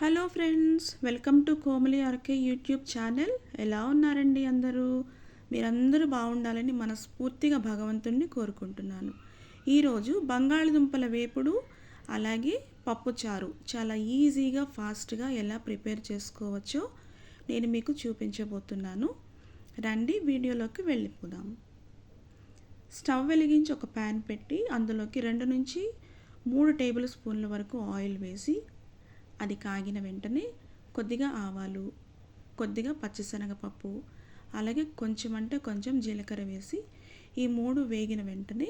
Hello friends, welcome to Komali RK YouTube channel. ఎలా ఉన్నారండి అందరూ? మీరందరూ బాగుండాలని మనస్ఫూర్తిగా భగవంతుణ్ణి కోరుకుంటున్నాను. ఈరోజు బంగాళదుంపల వేపుడు అలాగే పప్పుచారు చాలా ఈజీగా ఫాస్ట్గా ఎలా ప్రిపేర్ చేసుకోవచ్చో నేను మీకు చూపించబోతున్నాను. రండి వీడియోలోకి వెళ్ళిపోదాం. స్టవ్ వెలిగించి ఒక ప్యాన్ పెట్టి అందులోకి 2 నుంచి 3 టేబుల్ స్పూన్ల వరకు ఆయిల్ వేసి అది కాగిన వెంటనే కొద్దిగా ఆవాలు, కొద్దిగా పచ్చిశనగపప్పు, అలాగే కొంచెం జీలకర్ర వేసి ఈ 3 వేగిన వెంటనే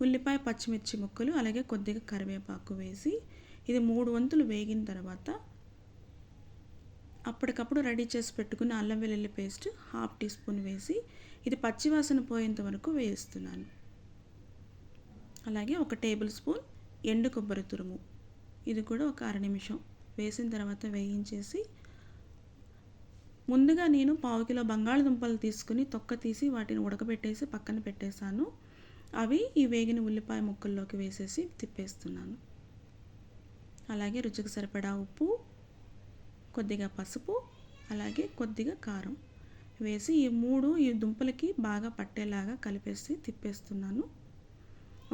ఉల్లిపాయ పచ్చిమిర్చి ముక్కలు అలాగే కొద్దిగా కరివేపాకు వేసి ఇది 3 వంతులు వేగిన తర్వాత అప్పటికప్పుడు రెడీ చేసి పెట్టుకున్న అల్లం వెల్లుల్లి పేస్ట్ 1/2 టీ స్పూన్ వేసి ఇది పచ్చివాసన పోయేంత వరకు వేయిస్తున్నాను. అలాగే 1 టేబుల్ స్పూన్ ఎండు కొబ్బరి తురుము, ఇది కూడా ఒక అర నిమిషం వేసిన తర్వాత వేయించేసి ముందుగా నేను 1/2 కిలో బంగాళదుంపలు తీసుకుని తొక్క తీసి వాటిని ఉడకబెట్టేసి పక్కన పెట్టేశాను. అవి ఈ వేగిన ఉల్లిపాయ ముక్కల్లోకి వేసేసి తిప్పేస్తున్నాను. అలాగే రుచికి సరిపడా ఉప్పు, కొద్దిగా పసుపు, అలాగే కొద్దిగా కారం వేసి ఈ దుంపలకి బాగా పట్టేలాగా కలిపేసి తిప్పేస్తున్నాను.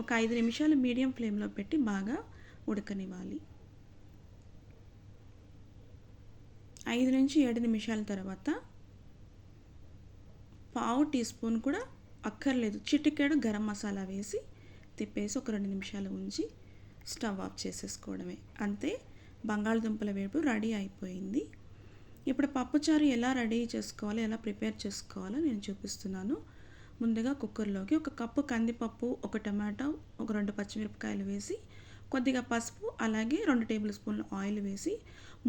ఒక 5 నిమిషాలు మీడియం ఫ్లేమ్లో పెట్టి బాగా ఉడకనివ్వాలి. 5 నుంచి 7 నిమిషాల తర్వాత 1/2 టీ స్పూన్ కూడా అక్కర్లేదు, చిటికెడు గరం మసాలా వేసి తిప్పేసి ఒక 2 నిమిషాలు ఉంచి స్టవ్ ఆఫ్ చేసేసుకోవడమే. అంతే, బంగాళదుంపల వేపుడు రెడీ అయిపోయింది. ఇప్పుడు పప్పుచారు ఎలా రెడీ చేసుకోవాలో, ఎలా ప్రిపేర్ చేసుకోవాలో నేను చూపిస్తున్నాను. ముందుగా కుక్కర్లోకి 1 కప్పు కందిపప్పు, 1 టమాటో, ఒక 2 పచ్చిమిరపకాయలు వేసి కొద్దిగా పసుపు అలాగే 2 టేబుల్ స్పూన్ల ఆయిల్ వేసి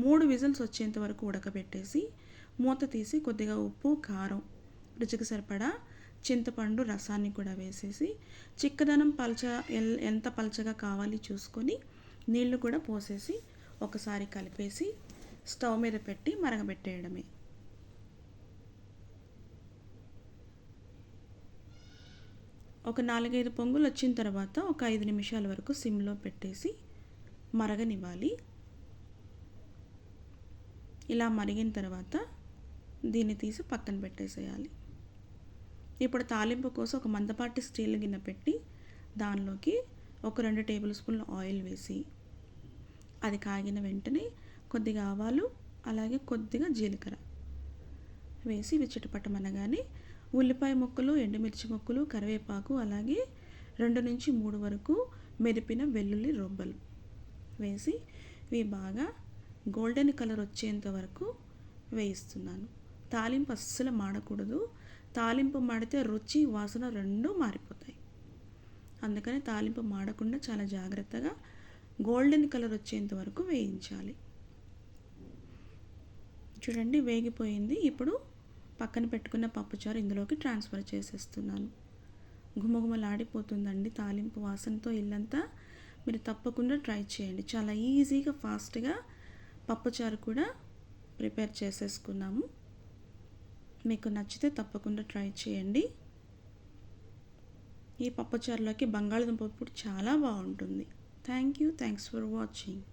3 విజిల్స్ వచ్చేంత వరకు ఉడకబెట్టేసి మూత తీసి కొద్దిగా ఉప్పు, కారం, రుచికి సరిపడా చింతపండు రసాన్ని కూడా వేసేసి చిక్కదనం ఎంత పలచగా కావాలి చూసుకొని నీళ్లు కూడా పోసేసి ఒకసారి కలిపేసి స్టవ్ మీద పెట్టి మరగబెట్టేయడమే. ఒక 4-5 పొంగులు వచ్చిన తర్వాత ఒక 5 నిమిషాల వరకు సిమ్లో పెట్టేసి మరగనివ్వాలి. ఇలా మరిగిన తర్వాత దీన్ని తీసి పక్కన పెట్టేసేయాలి. ఇప్పుడు తాలింపు కోసం ఒక మందపాటి స్టీల్ గిన్నె పెట్టి దానిలోకి ఒక 2 టేబుల్ స్పూన్ల ఆయిల్ వేసి అది కాగిన వెంటనే కొద్దిగా ఆవాలు అలాగే కొద్దిగా జీలకర్ర వేసి ఇవి చిటపటమనగానే ఉల్లిపాయ ముక్కలు, ఎండుమిర్చి ముక్కలు, కరివేపాకు అలాగే 2 నుంచి 3 వరకు మెరిపిన వెల్లుల్లి రొబ్బలు వేసి ఇవి బాగా గోల్డెన్ కలర్ వచ్చేంత వరకు వేయిస్తున్నాను. తాలింపు అస్సలు మాడకూడదు. తాలింపు మాడితే రుచి, వాసన రెండూ మారిపోతాయి. అందుకని తాలింపు మాడకుండా చాలా జాగ్రత్తగా గోల్డెన్ కలర్ వచ్చేంత వరకు వేయించాలి. చూడండి, వేగిపోయింది. ఇప్పుడు పక్కన పెట్టుకున్న పప్పుచారు ఇందులోకి ట్రాన్స్ఫర్ చేసేస్తున్నాను. గుమగుమలాడిపోతుందండి తాలింపు వాసనతో ఇల్లంతా. మీరు తప్పకుండా ట్రై చేయండి. చాలా ఈజీగా ఫాస్ట్గా పప్పుచారు కూడా ప్రిపేర్ చేసేసుకున్నాము. మీకు నచ్చితే తప్పకుండా ట్రై చేయండి. ఈ పప్పుచారులోకి బంగాళదుంప చాలా బాగుంటుంది. Thanks for watching.